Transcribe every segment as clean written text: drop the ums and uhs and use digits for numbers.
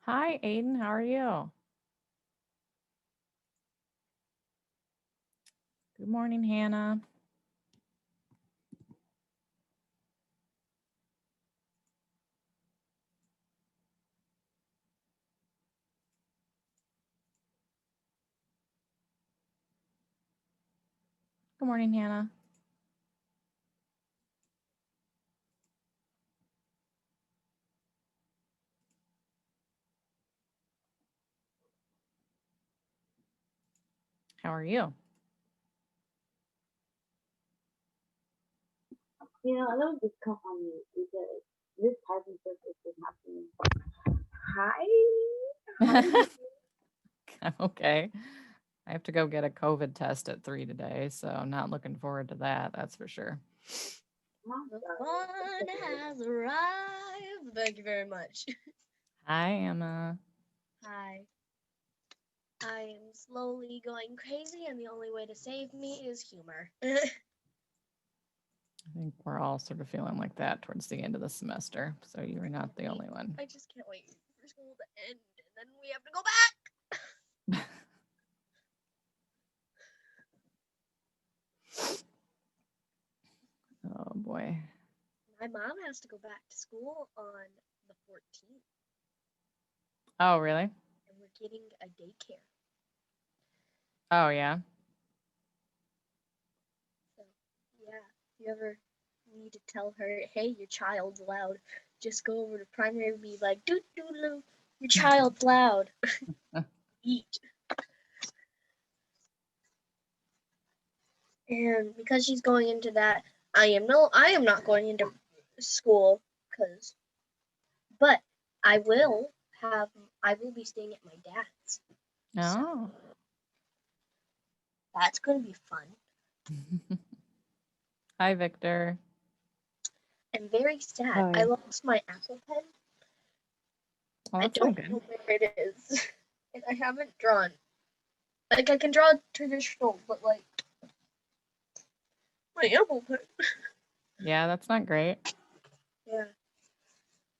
Hi, Aiden. How are you? Good morning, Hannah. Good morning, Hannah. How are you? I love this come on you because this typing process is happening. Hi. I'm okay. I have to go get a COVID test at 3 today, so I'm not looking forward to that. That's for sure. The fun has arrived. Thank you very much. Hi, Emma. Hi. I am slowly going crazy, and the only way to save me is humor. I think we're all sort of feeling like that towards the end of the semester, so you're not the only one. I just can't wait for school to end, and then we have to go back. Oh boy. My mom has to go back to school on the 14th, Oh, really? and we're getting a daycare. Oh, yeah. So, yeah, if you ever need to tell her, hey, your child's loud, just go over to primary and be like, doo doo doo, your child's loud. Eat. And because she's going into that, I am not going into school but I will be staying at my dad's. Oh. So that's going to be fun. Hi, Victor. I'm very sad. Hi. I lost my Apple Pen. Oh, I that's don't not know good. where it is. And I haven't drawn. Like, I can draw traditional, but like my Apple Pen. Yeah, that's not great. Yeah.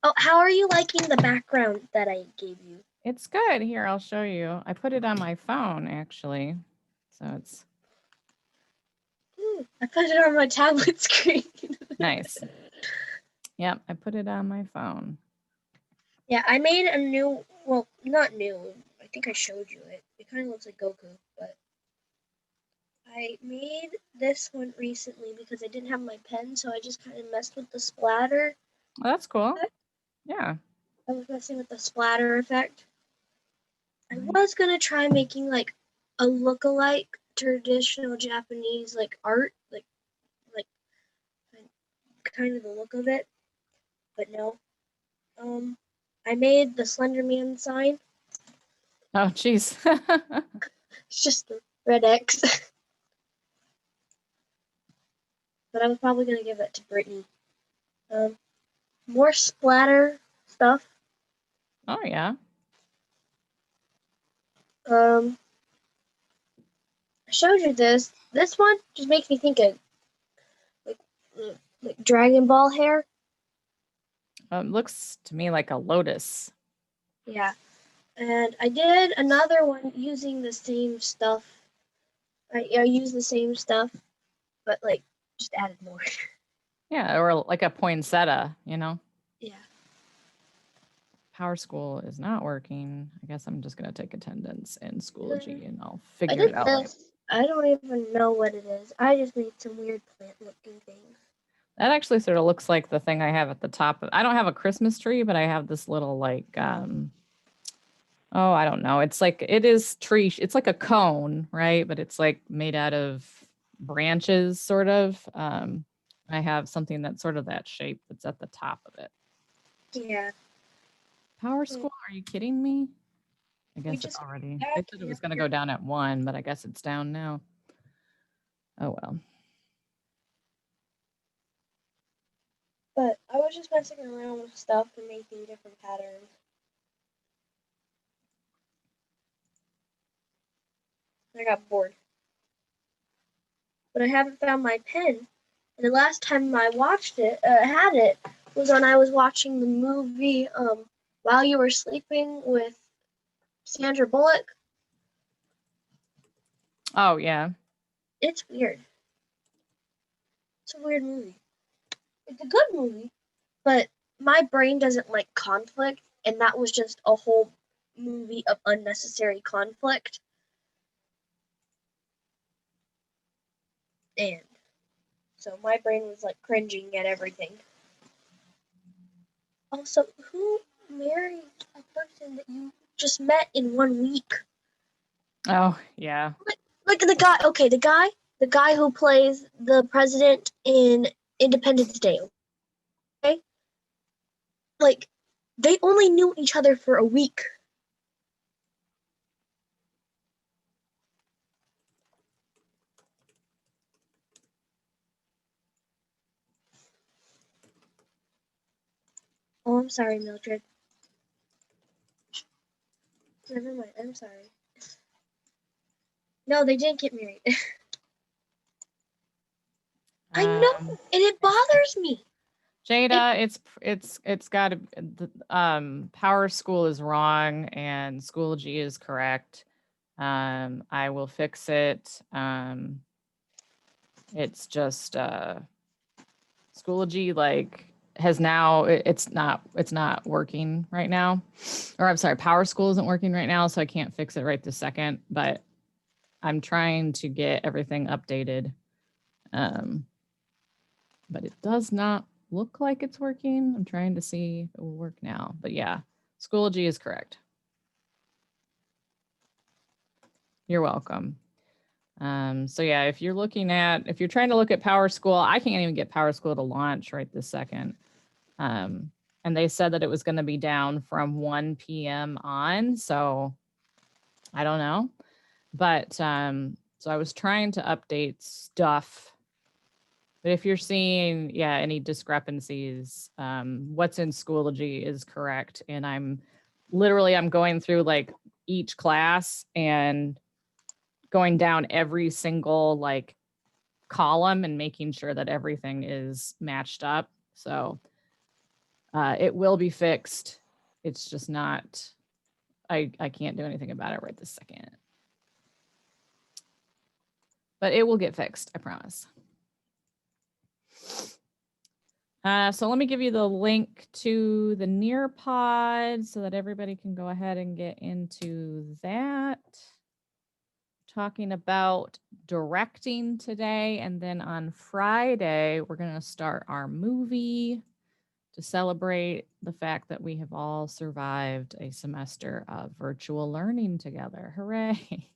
Oh, how are you liking the background that I gave you? It's good. Here, I'll show you. I put it on my phone, actually. So it's I put it on my tablet screen. nice. Yep, I put it on my phone. Yeah, I made a new, well, not new. I think I showed you it. It kind of looks like Goku, but I made this one recently because I didn't have my pen, so I just kind of messed with the splatter. Oh, that's cool. Yeah. I was messing with the splatter effect. I was gonna try making like a look-alike traditional Japanese like art, like kind of the look of it, but no. I made the Slender Man sign. Oh, jeez. It's just the red X. But I was probably gonna give that to Brittany. More splatter stuff. Oh, yeah. I showed you this. This one just makes me think of like, like Dragon Ball hair. Looks to me like a lotus. Yeah. And I did another one using the same stuff. I used the same stuff, but like just added more. Yeah, or like a poinsettia, you know? Yeah. Power School is not working. I guess I'm just going to take attendance in Schoology and I'll I figure it did out later. this. I don't even know what it is. I just made some weird plant-looking things. That actually sort of looks like the thing I have at the top of. I don't have a Christmas tree, but I have this little like oh, I don't know. It's like it is tree. It's like a cone, right? But it's like made out of branches, sort of. I have something that's sort of that shape that's at the top of it. Yeah. Power School? Are you kidding me? I We guess it just already. back They said it was going to go down at 1, but I guess it's down now. Oh well. But I was just messing around with stuff and making different patterns. I got bored. But I haven't found my pen. And the last time I watched it, had it, was when I was watching the movie, While You Were Sleeping with Sandra Bullock. Oh yeah. It's weird. It's a weird movie. It's a good movie, but my brain doesn't like conflict, and that was just a whole movie of unnecessary conflict. And so my brain was like cringing at everything. Also, who married a person that you just met in 1 week? Oh yeah. Like the guy who plays the president in Independence Day. Okay? Like, they only knew each other for a week. Oh, I'm sorry, Mildred. Never mind, I'm sorry. No, they didn't get married. I know, Um, and it bothers me. Jada, it's got to Power School is wrong and Schoology is correct. I will fix it. It's just Schoology like has now it's not working right now. Or I'm sorry, Power School isn't working right now, so I can't fix it right this second, but I'm trying to get everything updated. But it does not look like it's working. I'm trying to see if it will work now. But yeah, Schoology is correct. You're welcome. So yeah, if you're trying to look at Power School, I can't even get Power School to launch right this second. And they said that it was going to be down from 1 p.m. on. So I don't know. But so I was trying to update stuff. But if you're seeing, any discrepancies, what's in Schoology is correct. And I'm going through like each class and going down every single like column and making sure that everything is matched up. So it will be fixed. It's just not, I can't do anything about it right this second. But it will get fixed, I promise. So let me give you the link to the Nearpod so that everybody can go ahead and get into that. Talking about directing today. And then on Friday, we're going to start our movie to celebrate the fact that we have all survived a semester of virtual learning together. Hooray.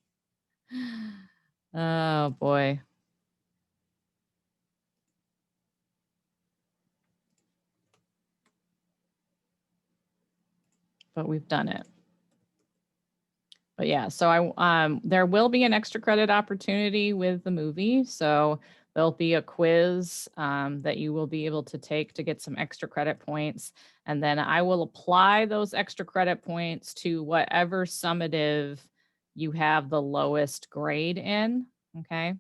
Oh boy. But we've done it. But yeah, so there will be an extra credit opportunity with the movie. So there'll be a quiz that you will be able to take to get some extra credit points. And then I will apply those extra credit points to whatever summative you have the lowest grade in. Okay.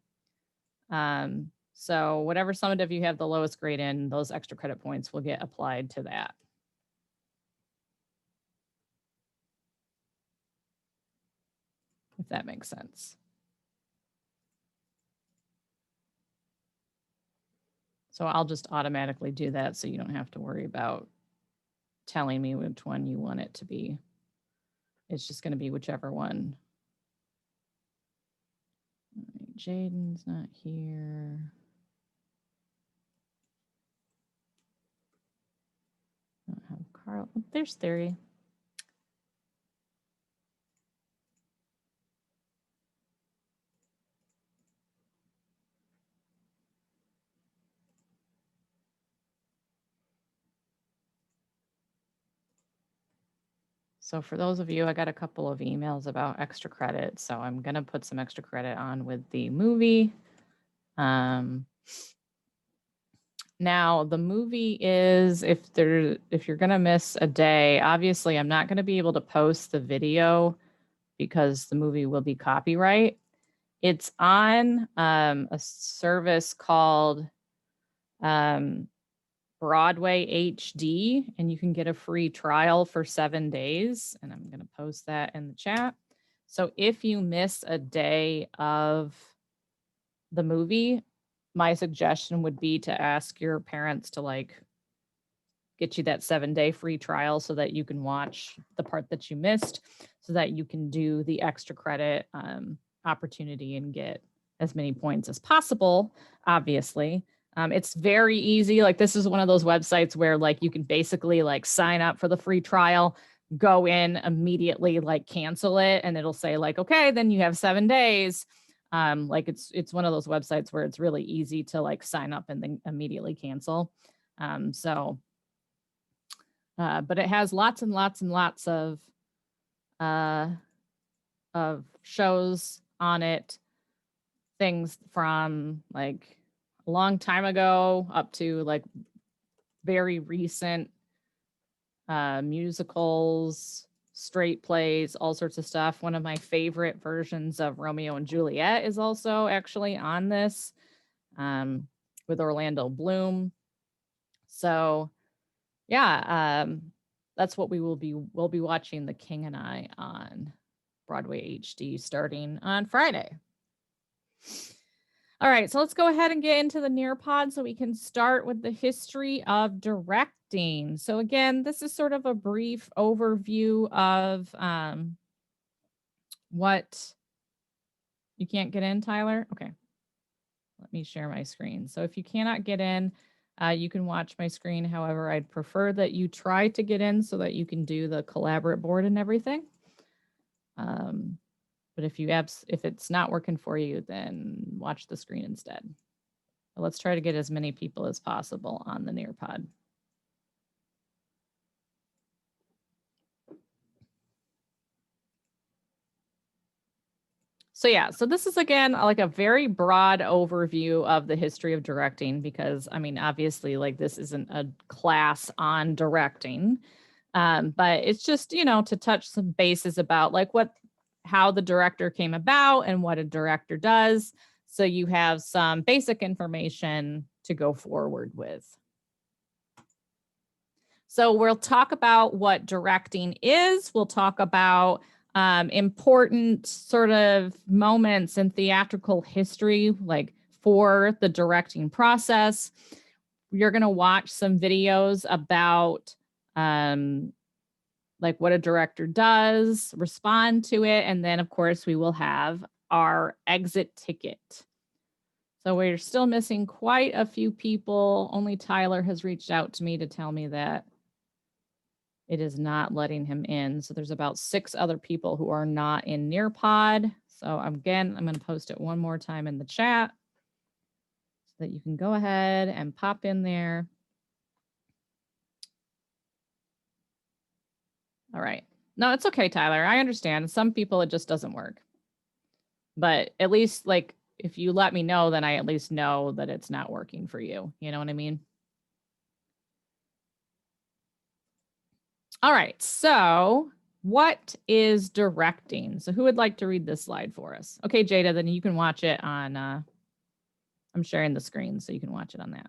So whatever summative you have the lowest grade in, those extra credit points will get applied to that. If that makes sense. So I'll just automatically do that so you don't have to worry about telling me which one you want it to be. It's just going to be whichever one. All right, Jaden's not here. I don't have Carl. Oh, there's Theory. So for those of you, I got a couple of emails about extra credit. So I'm going to put some extra credit on with the movie. Now the movie is, if you're going to miss a day, obviously I'm not going to be able to post the video because the movie will be copyright. It's on a service called Broadway HD, and you can get a free trial for 7 days. And I'm going to post that in the chat. So if you miss a day of the movie, my suggestion would be to ask your parents to like get you that 7-day free trial so that you can watch the part that you missed, so that you can do the extra credit opportunity and get as many points as possible, obviously. It's very easy. Like this is one of those websites where like you can basically like sign up for the free trial, go in immediately, like cancel it, and it'll say like, okay, then you have 7 days. Like it's one of those websites where it's really easy to like sign up and then immediately cancel. But it has lots and lots and lots of shows on it, things from like a long time ago up to like very recent musicals, straight plays, all sorts of stuff. One of my favorite versions of Romeo and Juliet is also actually on this with Orlando Bloom. So yeah, that's what we'll be watching The King and I on Broadway HD starting on Friday. All right, so let's go ahead and get into the Nearpod so we can start with the history of directing. So again, this is sort of a brief overview of what you can't get in, Tyler. Okay, let me share my screen. So if you cannot get in, you can watch my screen. However, I'd prefer that you try to get in so that you can do the collaborate board and everything. But if it's not working for you, then watch the screen instead. But let's try to get as many people as possible on the Nearpod. So yeah, so this is again like a very broad overview of the history of directing, because I mean, obviously, like this isn't a class on directing, but it's just, you know, to touch some bases about like how the director came about and what a director does, so you have some basic information to go forward with. So we'll talk about what directing is. We'll talk about important sort of moments in theatrical history, like for the directing process. You're going to watch some videos about like what a director does, respond to it, and then of course we will have our exit ticket. So we're still missing quite a few people. Only Tyler has reached out to me to tell me that it is not letting him in. So there's about 6 other people who are not in Nearpod. So again, I'm going to post it one more time in the chat so that you can go ahead and pop in there. All right. No, it's okay, Tyler. I understand. Some people, it just doesn't work. But at least, like, if you let me know, then I at least know that it's not working for you. You know what I mean? All right. So what is directing? So who would like to read this slide for us? Okay, Jada, then you can watch it on, I'm sharing the screen so you can watch it on that.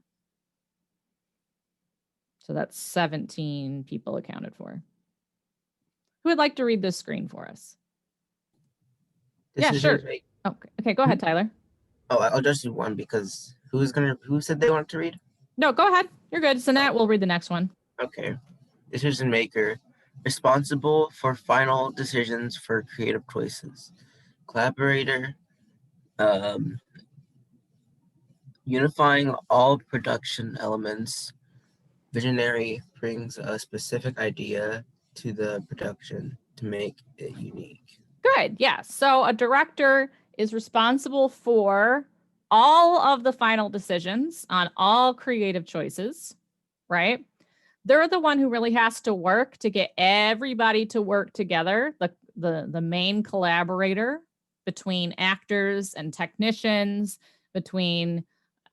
So that's 17 people accounted for. Who would like to read this screen for us? Yeah, sure. Okay, go ahead, Tyler. Oh, I'll just do one because who said they wanted to read? No, go ahead. You're good. Sanat will read the next one. Okay. Decision maker, responsible for final decisions for creative choices. Collaborator, unifying all production elements. Visionary, brings a specific idea to the production to make it unique. Good. Yeah. So a director is responsible for all of the final decisions on all creative choices, right? They're the one who really has to work to get everybody to work together, the main collaborator between actors and technicians, between,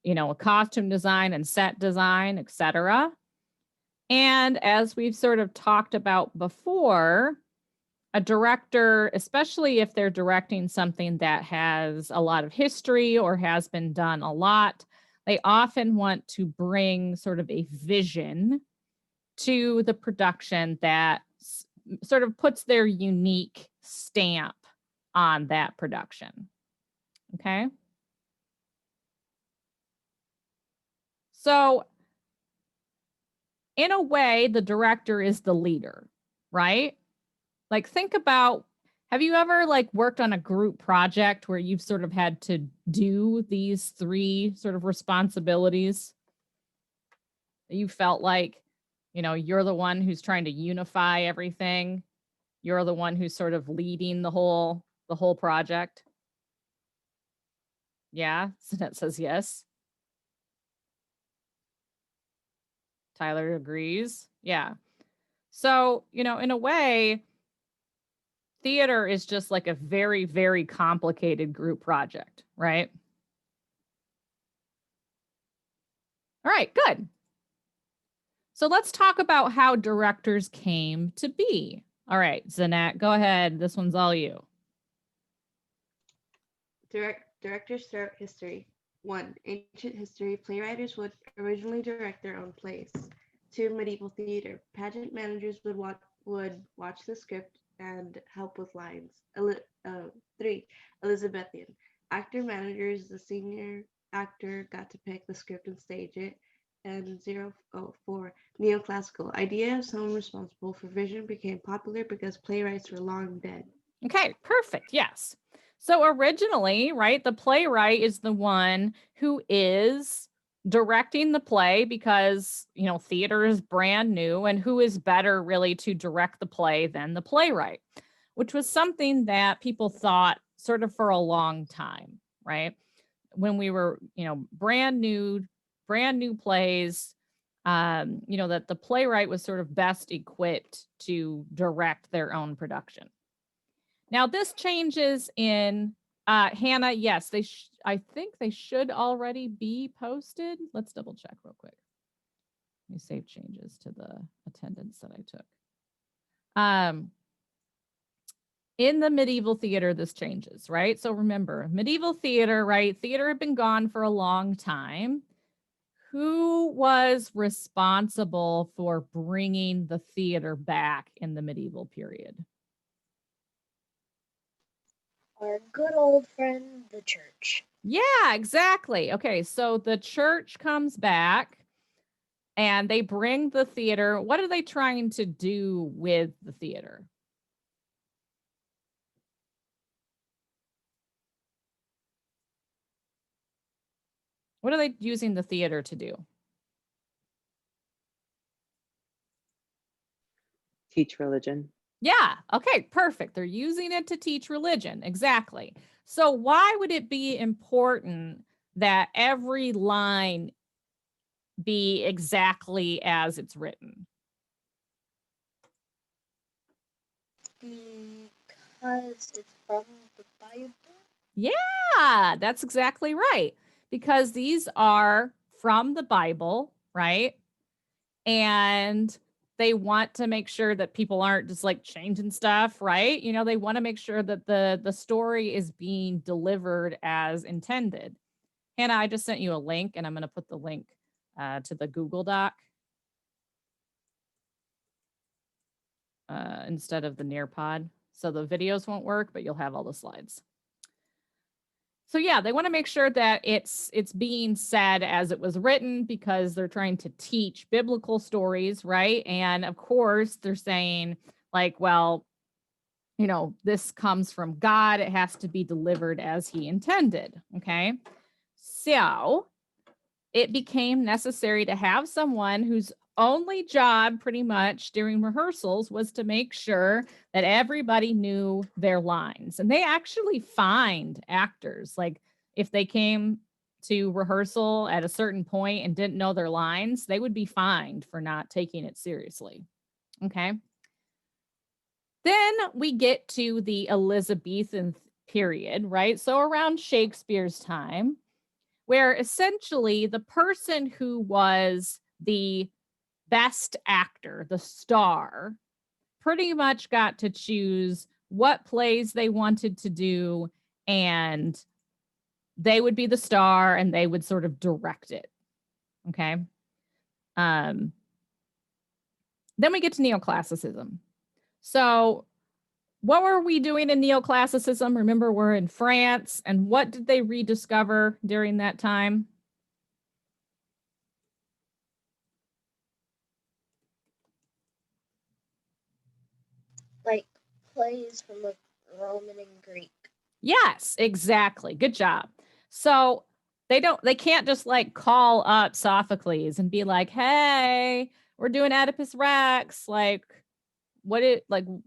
you know, costume design and set design, etc. And as we've sort of talked about before, a director, especially if they're directing something that has a lot of history or has been done a lot, they often want to bring sort of a vision to the production that sort of puts their unique stamp on that production. Okay. So, in a way, the director is the leader, right? Like, think about, have you ever like worked on a group project where you've sort of had to do these 3 sort of responsibilities? You felt like, you know, you're the one who's trying to unify everything. You're the one who's sort of leading the whole project. Yeah, Sinette says yes. Tyler agrees. Yeah. So, you know, in a way, theater is just like a very, very complicated group project, right? All right, good. So let's talk about how directors came to be. All right, Zanat, go ahead. This one's all you. Directors throughout history. 1. Ancient history. Playwrights would originally direct their own plays. 2. Medieval theater. Pageant managers would watch the script and help with lines. 3. Elizabethan. Actor managers. The senior actor got to pick the script and stage it. And 4. Neoclassical. Idea of someone responsible for vision became popular because playwrights were long dead. Okay, perfect. Yes. So originally, right, the playwright is the one who is directing the play because, you know, theater is brand new, and who is better really to direct the play than the playwright, which was something that people thought sort of for a long time, right? When we were, you know, brand new plays, you know, that the playwright was sort of best equipped to direct their own production. Now this changes in Hannah. Yes, I think they should already be posted. Let's double check real quick. Let me save changes to the attendance that I took. In the medieval theater, this changes, right? So remember, medieval theater, right? Theater had been gone for a long time. Who was responsible for bringing the theater back in the medieval period? Our good old friend, the church. Yeah, exactly. Okay, so the church comes back and they bring the theater. What are they trying to do with the theater? What are they using the theater to do? Teach religion. Yeah, okay, perfect. They're using it to teach religion. Exactly. So why would it be important that every line be exactly as it's written? Because it's from the Bible. Yeah, that's exactly right. Because these are from the Bible, right? And they want to make sure that people aren't just like changing stuff, right? You know, they want to make sure that the story is being delivered as intended. Hannah, I just sent you a link, and I'm going to put the link to the Google Doc instead of the Nearpod. So the videos won't work, but you'll have all the slides. So yeah, they want to make sure that it's being said as it was written because they're trying to teach biblical stories, right? And of course, they're saying like, well, you know, this comes from God. It has to be delivered as he intended, okay? So it became necessary to have someone whose only job pretty much during rehearsals was to make sure that everybody knew their lines. And they actually fined actors. Like if they came to rehearsal at a certain point and didn't know their lines, they would be fined for not taking it seriously. Okay. Then we get to the Elizabethan period, right? So around Shakespeare's time, where essentially the person who was the best actor, the star, pretty much got to choose what plays they wanted to do and they would be the star and they would sort of direct it. Okay. Then we get to neoclassicism. So what were we doing in neoclassicism? Remember, we're in France, and what did they rediscover during that time? Like plays from like Roman and Greek. Yes, exactly. Good job. So they can't just like call up Sophocles and be like, hey, we're doing Oedipus Rex. Like, what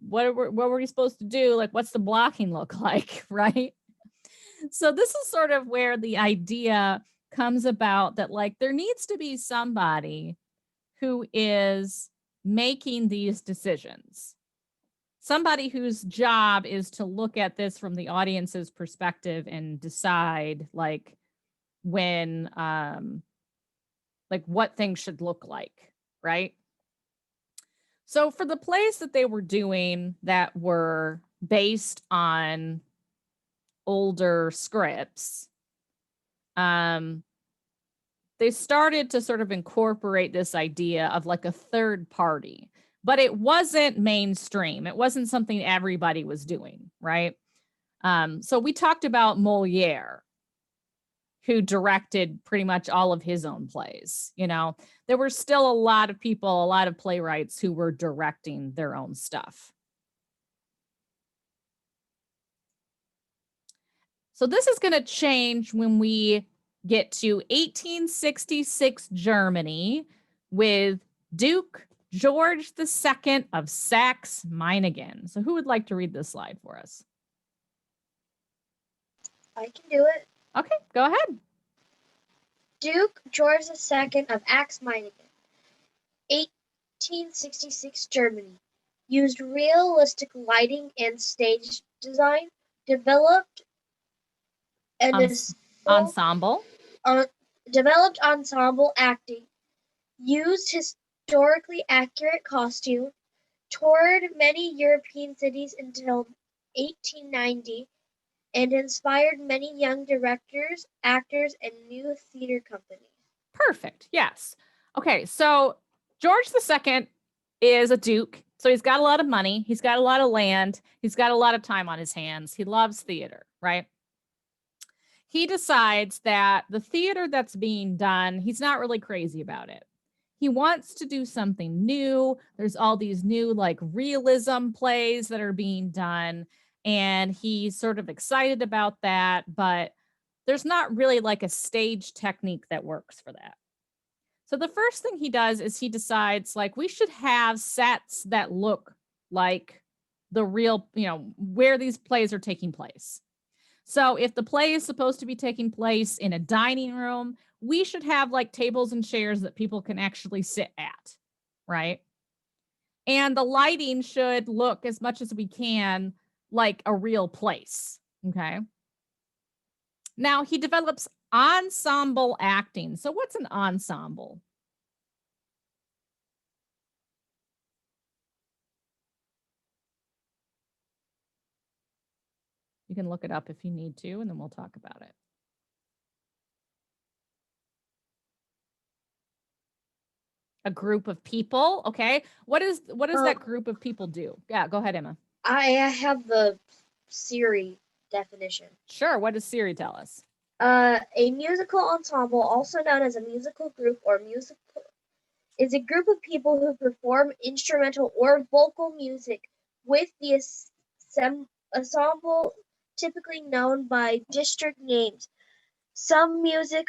were we supposed to do? Like, what's the blocking look like? Right. So this is sort of where the idea comes about that like there needs to be somebody who is making these decisions. Somebody whose job is to look at this from the audience's perspective and decide like when like what things should look like, right? So for the plays that they were doing that were based on older scripts, they started to sort of incorporate this idea of like a third party, but it wasn't mainstream. It wasn't something everybody was doing, right? So we talked about Moliere, who directed pretty much all of his own plays. You know, there were still a lot of people, a lot of playwrights who were directing their own stuff. So this is going to change when we get to 1866 Germany with Duke George II of Saxe-Meiningen. So who would like to read this slide for us? I can do it. Okay, go ahead. Duke George II of Saxe-Meiningen, 1866 Germany, used realistic lighting and stage design, developed Ensemble. Developed ensemble acting, used historically accurate costume, toured many European cities until 1890, and inspired many young directors, actors, and new theater companies. Perfect. Yes. Okay. So George II is a duke. So he's got a lot of money. He's got a lot of land. He's got a lot of time on his hands. He loves theater, right? He decides that the theater that's being done, he's not really crazy about it. He wants to do something new. There's all these new like realism plays that are being done. And he's sort of excited about that, but there's not really like a stage technique that works for that. So the first thing he does is he decides like we should have sets that look like the real, you know, where these plays are taking place. So if the play is supposed to be taking place in a dining room, we should have like tables and chairs that people can actually sit at, right? And the lighting should look as much as we can like a real place, okay? Now he develops ensemble acting. So what's an ensemble? You can look it up if you need to, and then we'll talk about it. A group of people, okay? What does that group of people do? Yeah, go ahead, Emma. I have the Siri definition. Sure. What does Siri tell us? A musical ensemble, also known as a musical group or musical, is a group of people who perform instrumental or vocal music with the ensemble typically known by district names. Some music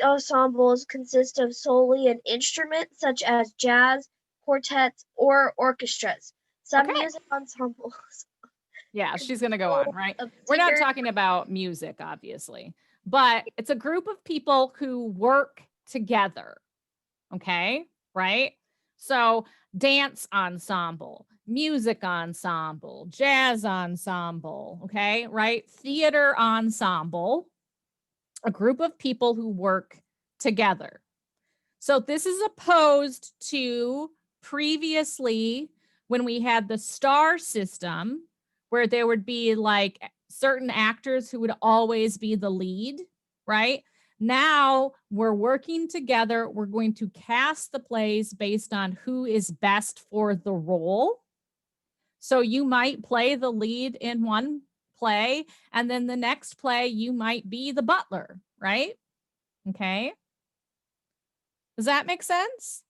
ensembles consist of solely an instrument, such as jazz, quartets, or orchestras. Some music ensembles. Yeah, she's going to go on, right? We're not talking about music, obviously, but it's a group of people who work together. Okay, right? So dance ensemble, music ensemble, jazz ensemble, okay, right? Theater ensemble, a group of people who work together. So this is opposed to previously when we had the star system, where there would be like certain actors who would always be the lead, right? Now we're working together. We're going to cast the plays based on who is best for the role. So you might play the lead in one play, and then the next play, you might be the butler, right? Okay. Does that make sense?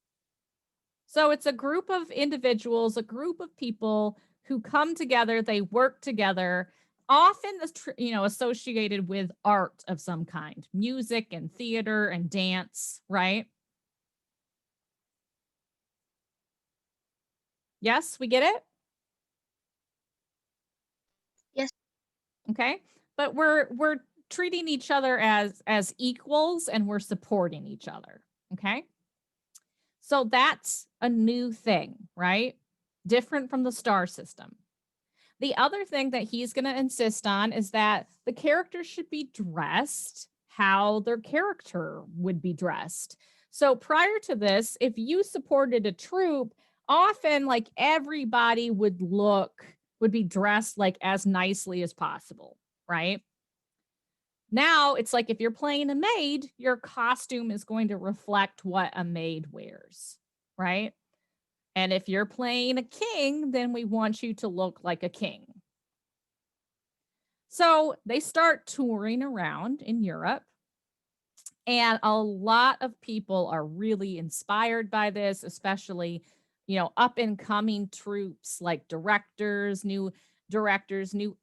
So it's a group of individuals, a group of people who come together, they work together, often associated with art of some kind, music and theater and dance, right? Yes, we get it? Yes. Okay. But we're treating each other as equals, and we're supporting each other. Okay. So that's a new thing, right? Different from the star system. The other thing that he's going to insist on is that the characters should be dressed how their character would be dressed. So prior to this, if you supported a troupe, often like everybody would be dressed like as nicely as possible, right? Now it's like if you're playing a maid, your costume is going to reflect what a maid wears, right? And if you're playing a king, then we want you to look like a king. So they start touring around in Europe, and a lot of people are really inspired by this, especially, up and coming troops like directors, new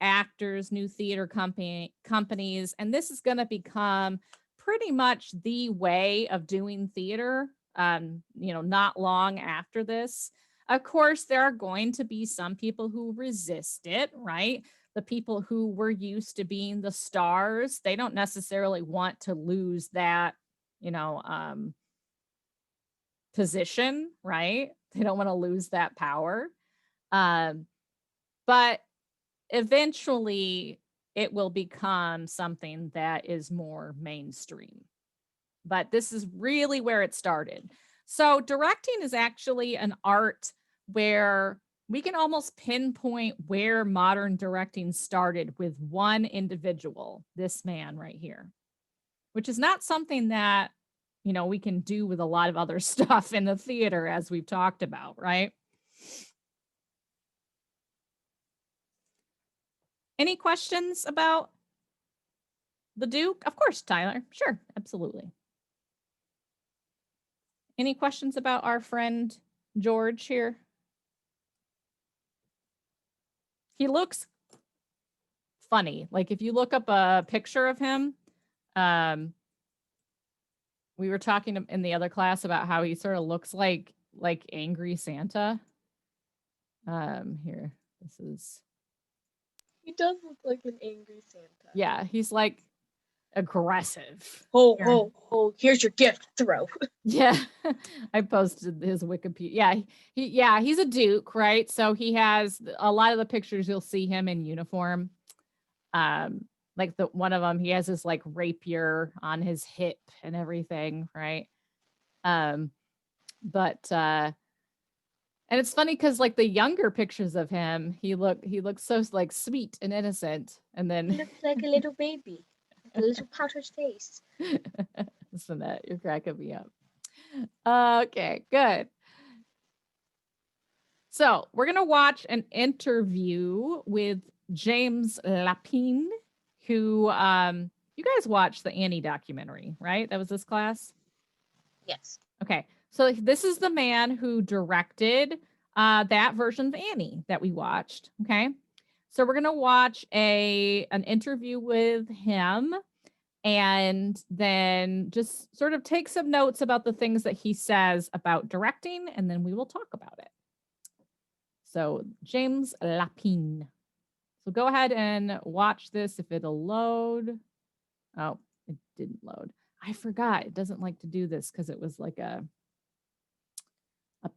actors, new theater companies. And this is going to become pretty much the way of doing theater, not long after this. Of course, there are going to be some people who resist it, right? The people who were used to being the stars, they don't necessarily want to lose that, position, right? They don't want to lose that power. But eventually it will become something that is more mainstream. But this is really where it started. So directing is actually an art where we can almost pinpoint where modern directing started with one individual, this man right here, which is not something that, we can do with a lot of other stuff in the theater, as we've talked about, right? Any questions about the Duke? Of course, Tyler. Sure, absolutely. Any questions about our friend George here? He looks funny. Like if you look up a picture of him, we were talking in the other class about how he sort of looks like angry Santa. Here, this is. He does look like an angry Santa. Yeah, he's like aggressive. Ho, ho, ho, here's your gift, throw. Yeah, I posted his Wikipedia. Yeah, he's a Duke, right? So he has a lot of the pictures you'll see him in uniform. Like one of them, he has his like rapier on his hip and everything, right? But and it's funny because like the younger pictures of him, he looks so like sweet and innocent, and then He looks like a little baby, with a little pouter's face. Listen, you're cracking me up. Okay, good. So we're gonna watch an interview with James Lapine, who you guys watched the Annie documentary, right? That was this class? Yes. Okay. So this is the man who directed that version of Annie that we watched. Okay. So we're going to watch an interview with him, and then just sort of take some notes about the things that he says about directing, and then we will talk about it. So James Lapine. So go ahead and watch this if it'll load. Oh, it didn't load. I forgot. It doesn't like to do this because it was like a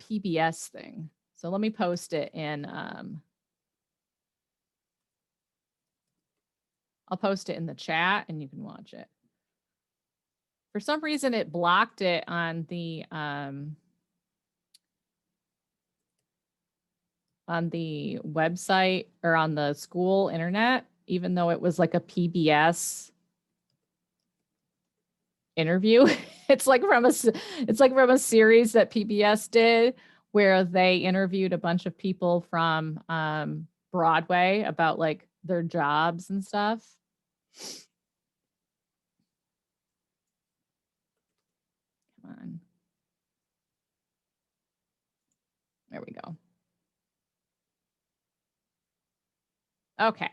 PBS thing. So let me post it in I'll post it in the chat and you can watch it. For some reason it blocked it on the website or on the school internet, even though it was like a PBS interview. It's like from a series that PBS did where they interviewed a bunch of people from Broadway about like their jobs and stuff. Come on. There we go. Okay.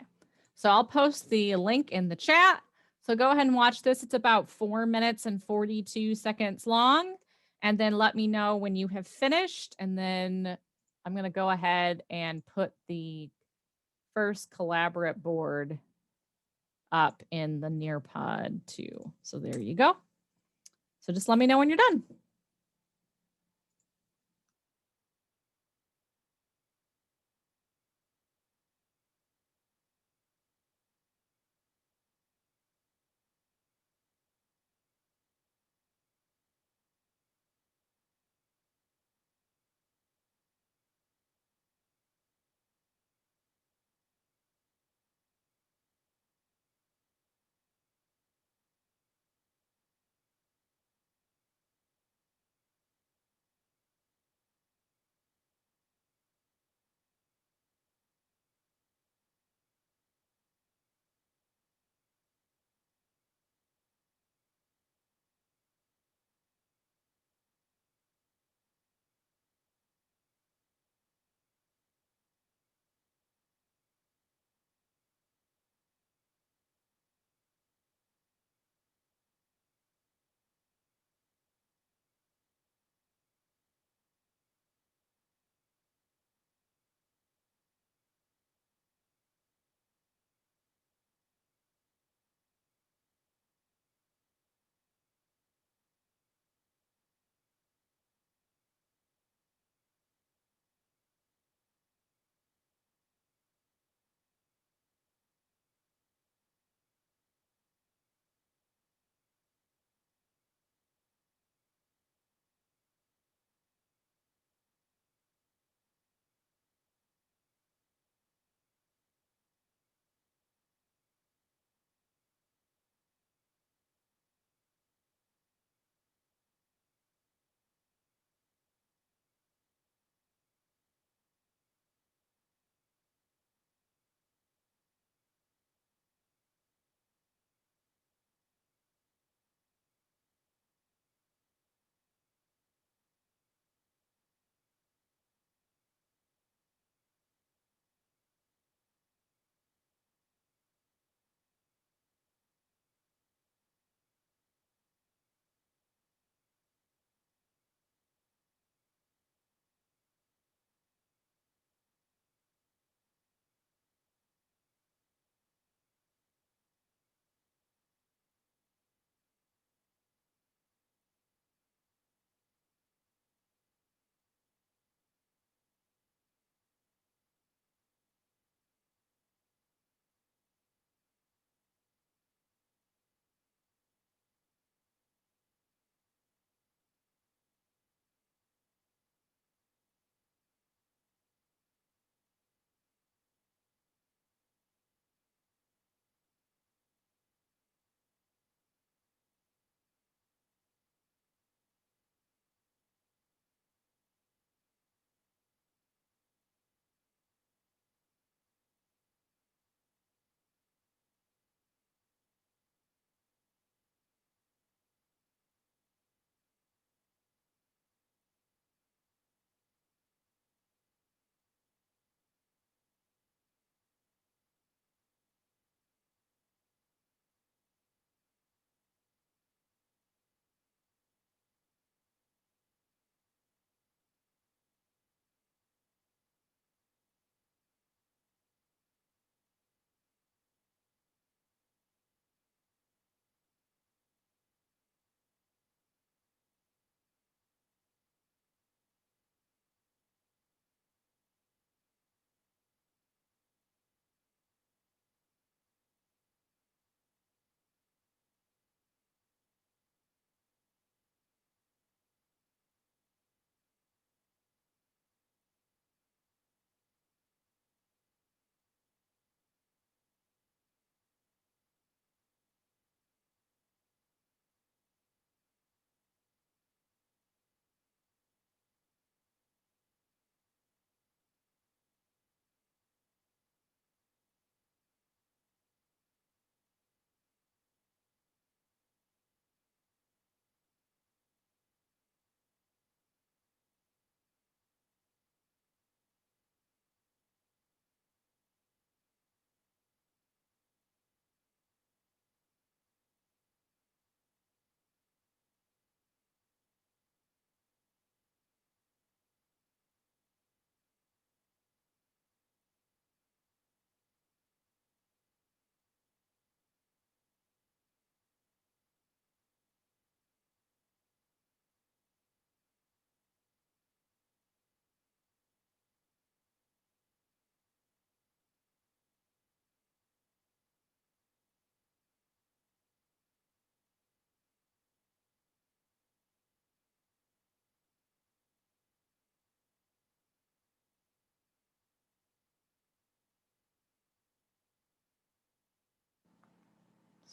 So I'll post the link in the chat. So go ahead and watch this. It's about 4 minutes and 42 seconds long. And then let me know when you have finished. And then I'm going to go ahead and put the first collaborate board up in the Nearpod too. So there you go. So just let me know when you're done.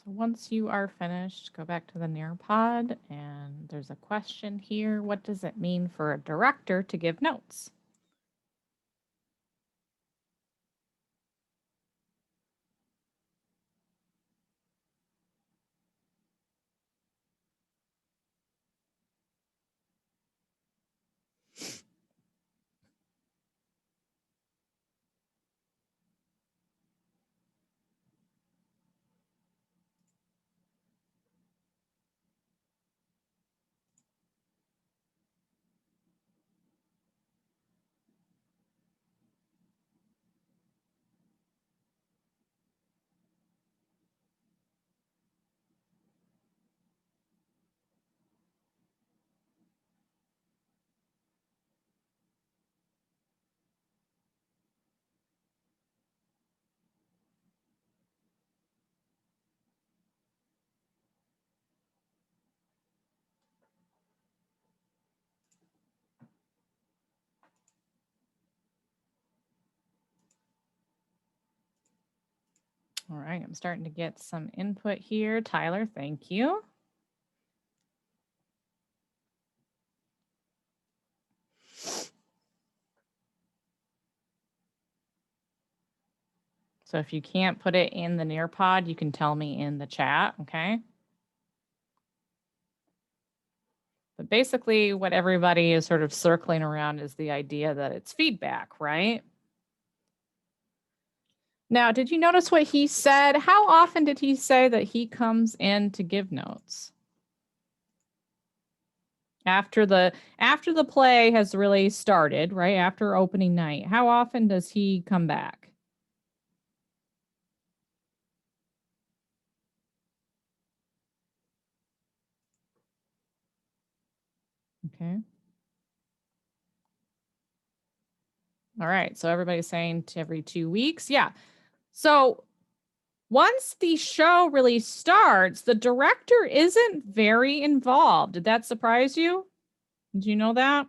So once you are finished, go back to the Nearpod, and there's a question here. What does it mean for a director to give notes? All right, I'm starting to get some input here. Tyler, thank you. So if you can't put it in the Nearpod, you can tell me in the chat, okay? But basically what everybody is sort of circling around is the idea that it's feedback, right? Now, did you notice what he said? How often did he say that he comes in to give notes? After the play has really started, right? After opening night, how often does he come back? Okay. All right. So everybody's saying every 2 weeks. Yeah. So once the show really starts, the director isn't very involved. Did that surprise you? Did you know that?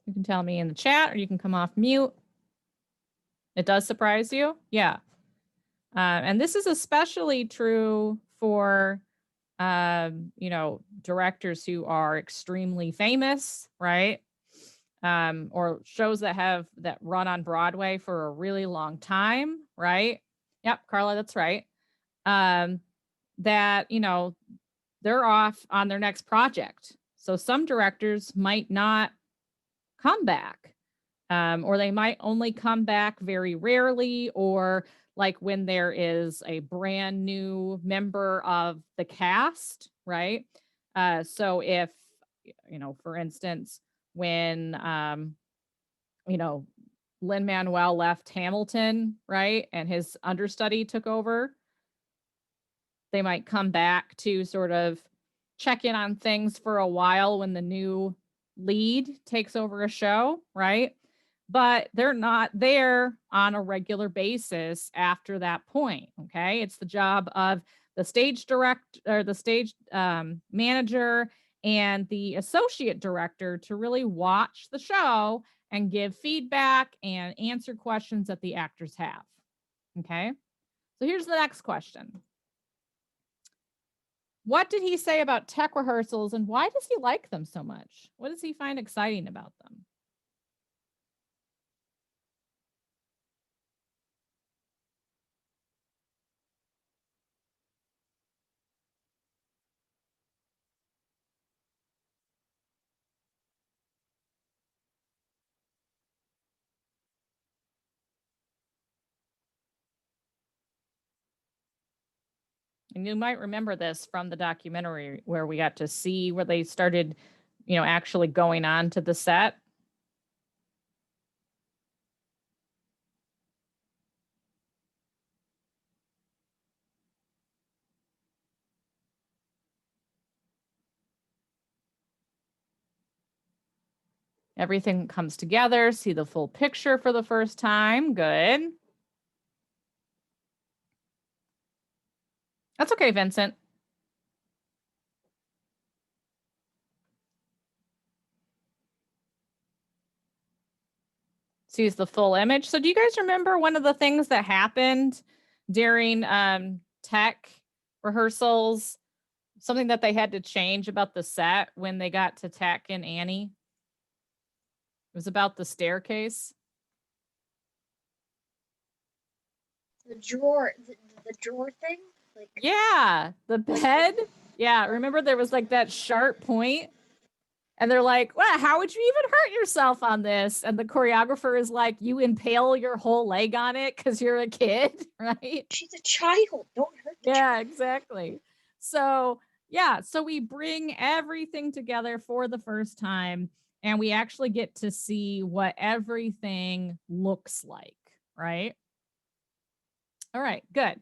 You can tell me in the chat or you can come off mute. It does surprise you? Yeah. And this is especially true for, you know, directors who are extremely famous, right? Or shows that run on Broadway for a really long time, right? Yep, Carla, that's right. That, you know, they're off on their next project. So some directors might not come back, or they might only come back very rarely, or like when there is a brand new member of the cast, right? So if, you know, for instance, when, you know, Lin-Manuel left Hamilton, right? And his understudy took over, they might come back to sort of check in on things for a while when the new lead takes over a show, right? But they're not there on a regular basis after that point. Okay. It's the job of the stage director or the stage manager and the associate director to really watch the show and give feedback and answer questions that the actors have. Okay. So here's the next question. What did he say about tech rehearsals and why does he like them so much? What does he find exciting about them? And you might remember this from the documentary where we got to see where they started, you know, actually going on to the set. Everything comes together, see the full picture for the first time. Good. That's okay, Vincent. sees the full image. So do you guys remember one of the things that happened during tech rehearsals? Something that they had to change about the set when they got to Tech and Annie? It was about the staircase. The drawer, the drawer thing. Like Yeah, the bed. Yeah, remember there was like that sharp point, and they're like, "Well, how would you even hurt yourself on this?" And the choreographer is like, "You impale your whole leg on it because you're a kid, right?" she's a child. Don't hurt the Yeah, child. exactly. So yeah, so we bring everything together for the first time, and we actually get to see what everything looks like, right? All right, good.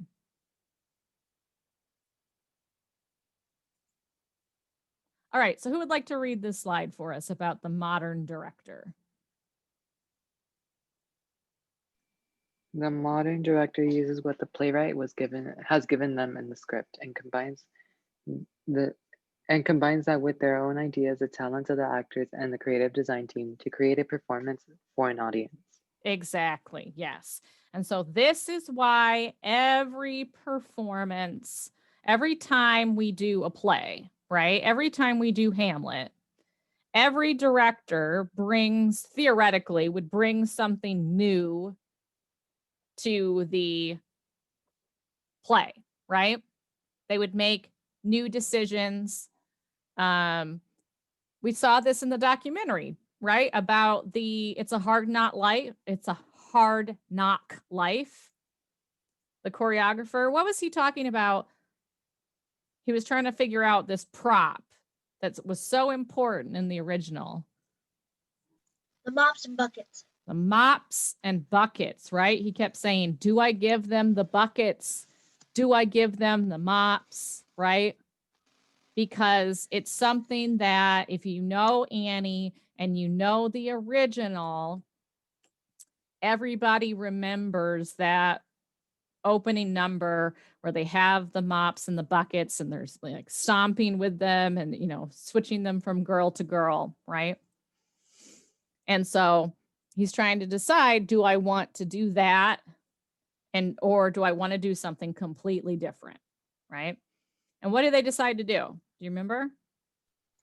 All right, so who would like to read this slide for us about the modern director? The modern director uses what the playwright has given them in the script and combines that with their own ideas, the talents of the actors, and the creative design team to create a performance for an audience. Exactly, yes. And so this is why every performance, every time we do a play, right? Every time we do Hamlet, every director theoretically would bring something new to the play, right? They would make new decisions. We saw this in the documentary, right? About it's a hard knock life. It's a hard knock life. The choreographer, what was he talking about? He was trying to figure out this prop that was so important in the original. The mops and buckets. The mops and buckets, right? He kept saying, do I give them the buckets? Do I give them the mops, right? Because it's something that if you know Annie and you know the original, everybody remembers that opening number where they have the mops and the buckets and there's like stomping with them and, you know, switching them from girl to girl, right? And so he's trying to decide, do I want to do that? Or do I want to do something completely different? Right. And what did they decide to do? Do you remember?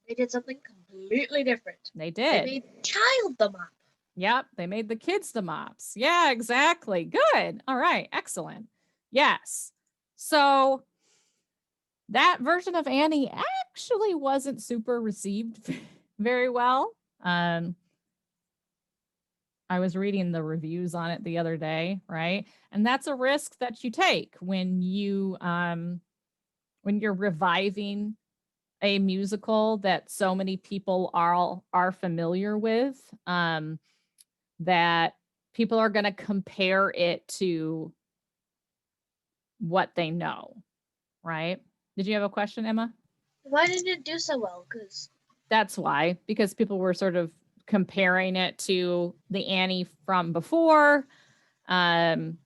They did something completely different. They They did. made the child the mop. Yep. They made the kids the mops. Yeah, exactly. Good. All right. Excellent. Yes. So that version of Annie actually wasn't super received very well. I was reading the reviews on it the other day, right? And that's a risk that you take when you're reviving a musical that so many people are familiar with, that people are going to compare it to what they know, right? Did you have a question, Emma? Why didn't it do so well? That's why, because people were sort of comparing it to the Annie from before. And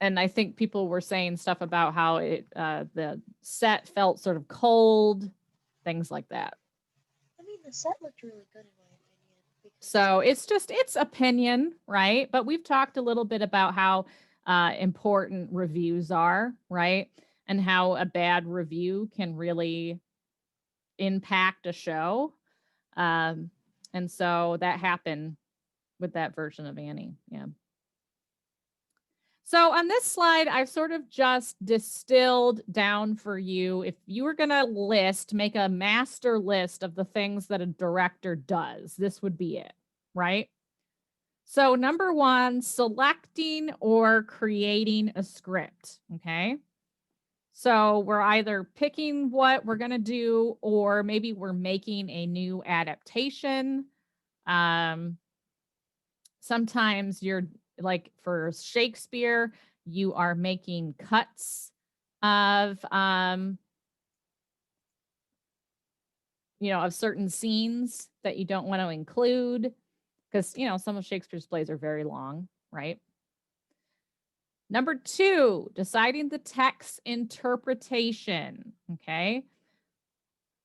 I think people were saying stuff about how the set felt sort of cold, things like that. I mean, the set looked really good in my opinion. So it's opinion, right? But we've talked a little bit about how important reviews are, right? And how a bad review can really impact a show. And so that happened with that version of Annie. Yeah. So on this slide, I've sort of just distilled down for you. If you were going to make a master list of the things that a director does, this would be it, right? So number 1, selecting or creating a script, okay? So we're either picking what we're going to do, or maybe we're making a new adaptation. Sometimes you're like for Shakespeare, you are making cuts of, of certain scenes that you don't want to include because, some of Shakespeare's plays are very long, right? Number 2, deciding the text interpretation. Okay.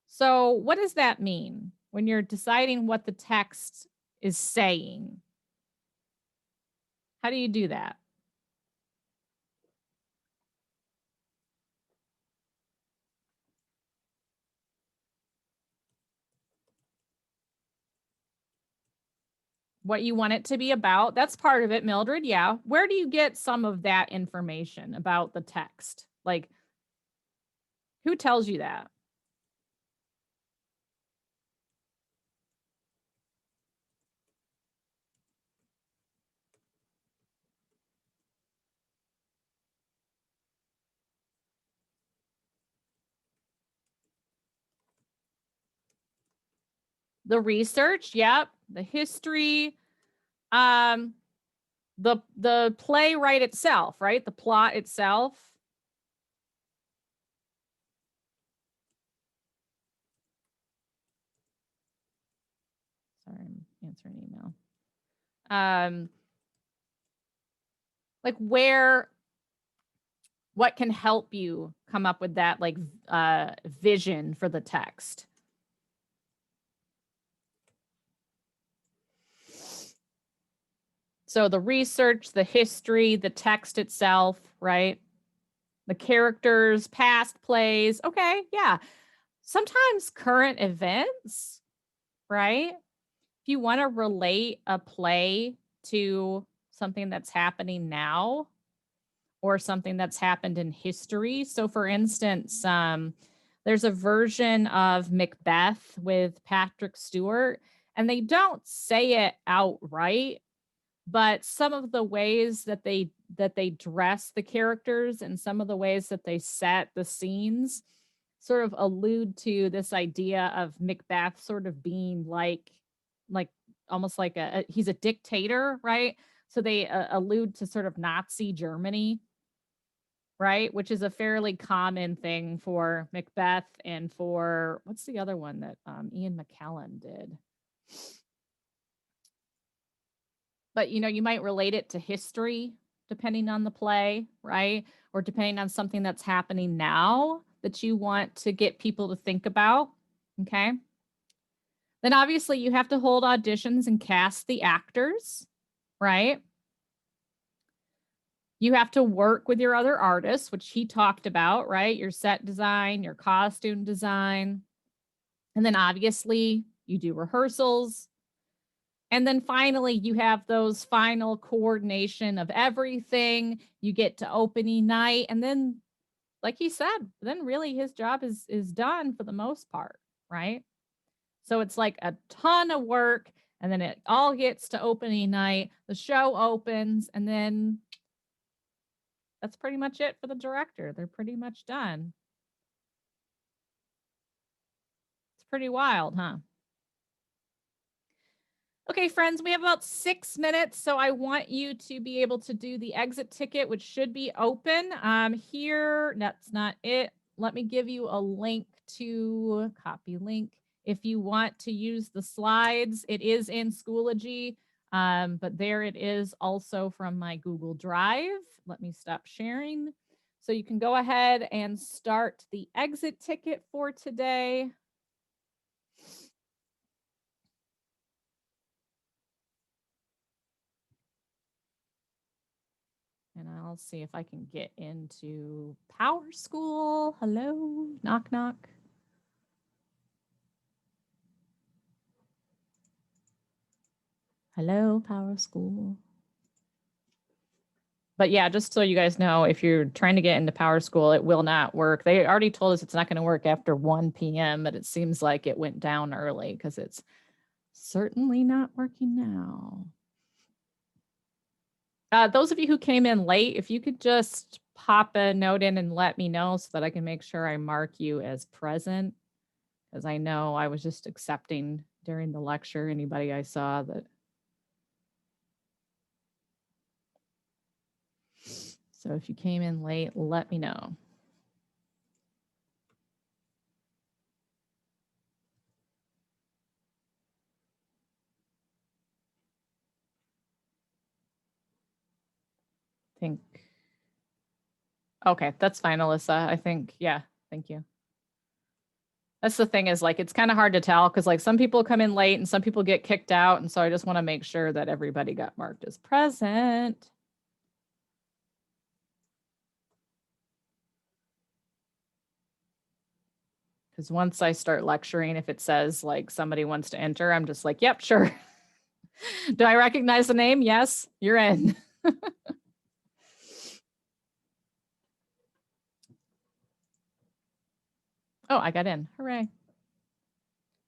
So what does that mean when you're deciding what the text is saying? How do you do that? What you want it to be about. That's part of it, Mildred. Yeah. Where do you get some of that information about the text? Like, who tells you that? The research, yep. The history, the playwright itself, right? The plot itself. Sorry, I'm answering email. Like what can help you come up with that like vision for the text? So the research, the history, the text itself, right? The characters, past plays. Okay, yeah. Sometimes current events, right? If you want to relate a play to something that's happening now or something that's happened in history. So for instance, there's a version of Macbeth with Patrick Stewart, and they don't say it outright, but some of the ways that they dress the characters and some of the ways that they set the scenes sort of allude to this idea of Macbeth sort of being like almost like he's a dictator, right? So they allude to sort of Nazi Germany, right? Which is a fairly common thing for Macbeth and for what's the other one that Ian McKellen did? But you might relate it to history depending on the play, right? Or depending on something that's happening now that you want to get people to think about. Okay. Then obviously you have to hold auditions and cast the actors, right? You have to work with your other artists, which he talked about, right? Your set design, your costume design. And then obviously you do rehearsals. And then finally, you have those final coordination of everything. You get to opening night. And then, like he said, then really his job is done for the most part, right? So it's like a ton of work. And then it all gets to opening night. The show opens. And then that's pretty much it for the director. They're pretty much done. It's pretty wild, huh? Okay, friends, we have about 6 minutes, so I want you to be able to do the exit ticket, which should be open. Here, that's not it. Let me give you a link to copy link. If you want to use the slides, it is in Schoology, but there it is also from my Google Drive. Let me stop sharing. So you can go ahead and start the exit ticket for today. And I'll see if I can get into Power School. Hello, knock, knock. Hello, Power School. But yeah, just so you guys know, if you're trying to get into Power School, it will not work. They already told us it's not going to work after 1 p.m., but it seems like it went down early because it's certainly not working now. Those of you who came in late, if you could just pop a note in and let me know so that I can make sure I mark you as present, because I know I was just accepting during the lecture anybody I saw that. So if you came in late, let me know. Think. Okay, that's fine, Alyssa. I think, yeah, thank you. That's the thing is like, it's kind of hard to tell because like some people come in late and some people get kicked out. And so I just want to make sure that everybody got marked as present. Because once I start lecturing, if it says like somebody wants to enter, I'm just like, yep, sure. Do I recognize the name? Yes, you're in. Oh, I got in. Hooray.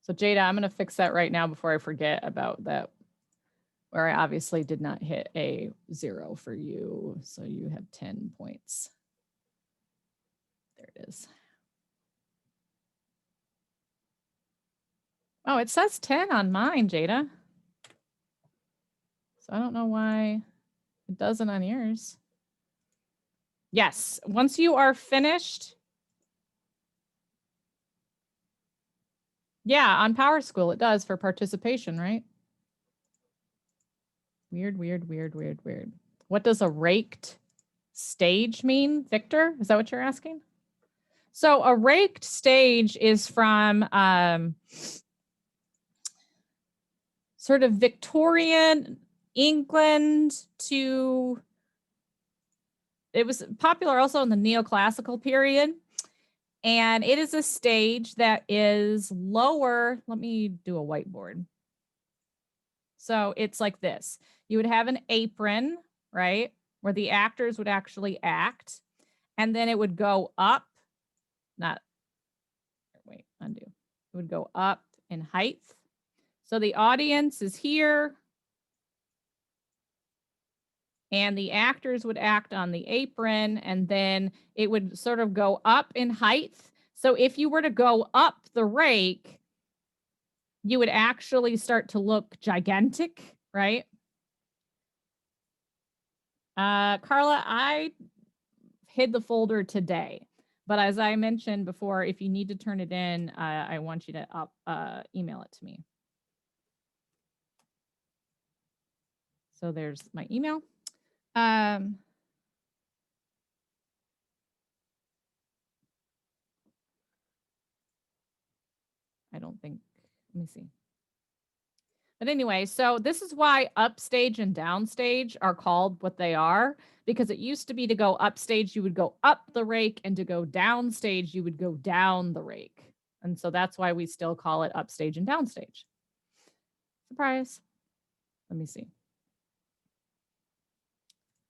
So Jada, I'm going to fix that right now before I forget about that, where I obviously did not hit a 0 for you. So you have 10 points. There it is. Oh, it says 10 on mine, Jada. So I don't know why it doesn't on yours. Yes, once you are finished. Yeah, on Power School it does for participation, right? Weird, weird, weird, weird, weird. What does a raked stage mean, Victor? Is that what you're asking? So a raked stage is from sort of Victorian England to, it was popular also in the neoclassical period. And it is a stage that is lower. Let me do a whiteboard. So it's like this. You would have an apron, right? Where the actors would actually act. And then it would go up, not, wait, undo. It would go up in height. So the audience is here. And the actors would act on the apron, and then it would sort of go up in height. So if you were to go up the rake, you would actually start to look gigantic, right? Carla, I hid the folder today, but as I mentioned before, if you need to turn it in, I want you to email it to me. So there's my email. I don't think, let me see. But anyway, so this is why upstage and downstage are called what they are, because it used to be to go upstage, you would go up the rake, and to go downstage, you would go down the rake. And so that's why we still call it upstage and downstage. Surprise. Let me see.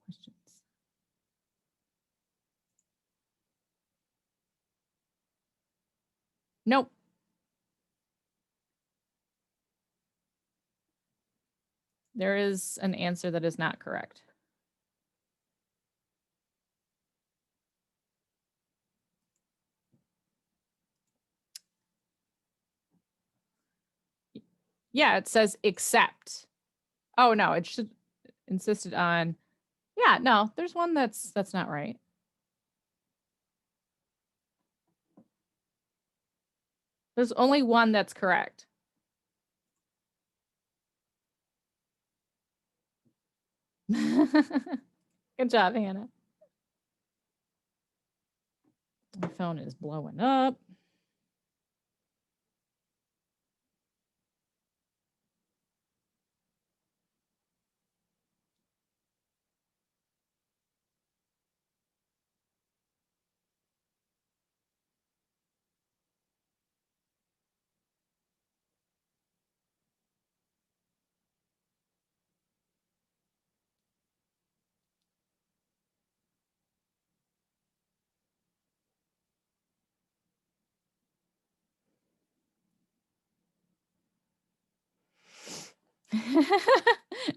Questions? Nope. There is an answer that is not correct. Yeah, it says except. Oh no, it should insisted on. Yeah, no, there's one that's not right. There's only one that's correct. Good job, Hannah. My phone is blowing up.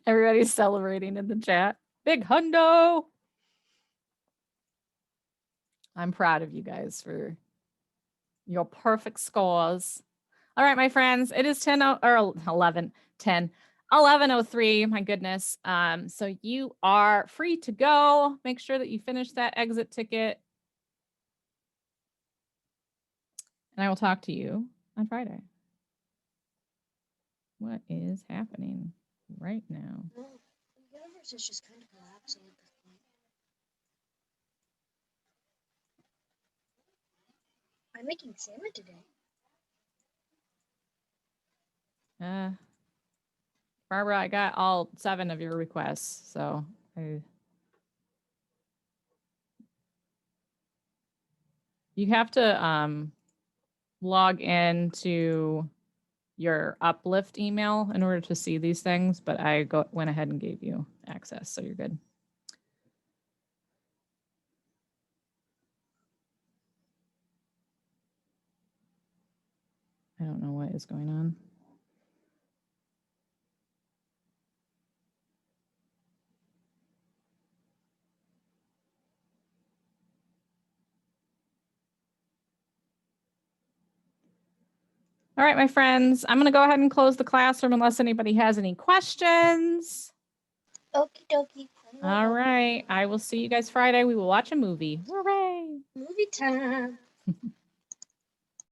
Everybody's celebrating in the chat. Big hundo. I'm proud of you guys for your perfect scores. All right, my friends, it is 10 or 11, 10, 11:03. My goodness. So you are free to go. Make sure that you finish that exit ticket. And I will talk to you on Friday. What is happening right now? Well, the universe is just kind of collapsing at this point. I'm making salmon today. Barbara, I got all 7 of your requests, so you have to log in to your Uplift email in order to see these things, but I went ahead and gave you access, so you're good. I don't know what is going on. All right, my friends, I'm going to go ahead and close the classroom unless anybody has any questions. Okie dokie. All right, I will see you guys Friday. We will watch a movie. Hooray! Movie time.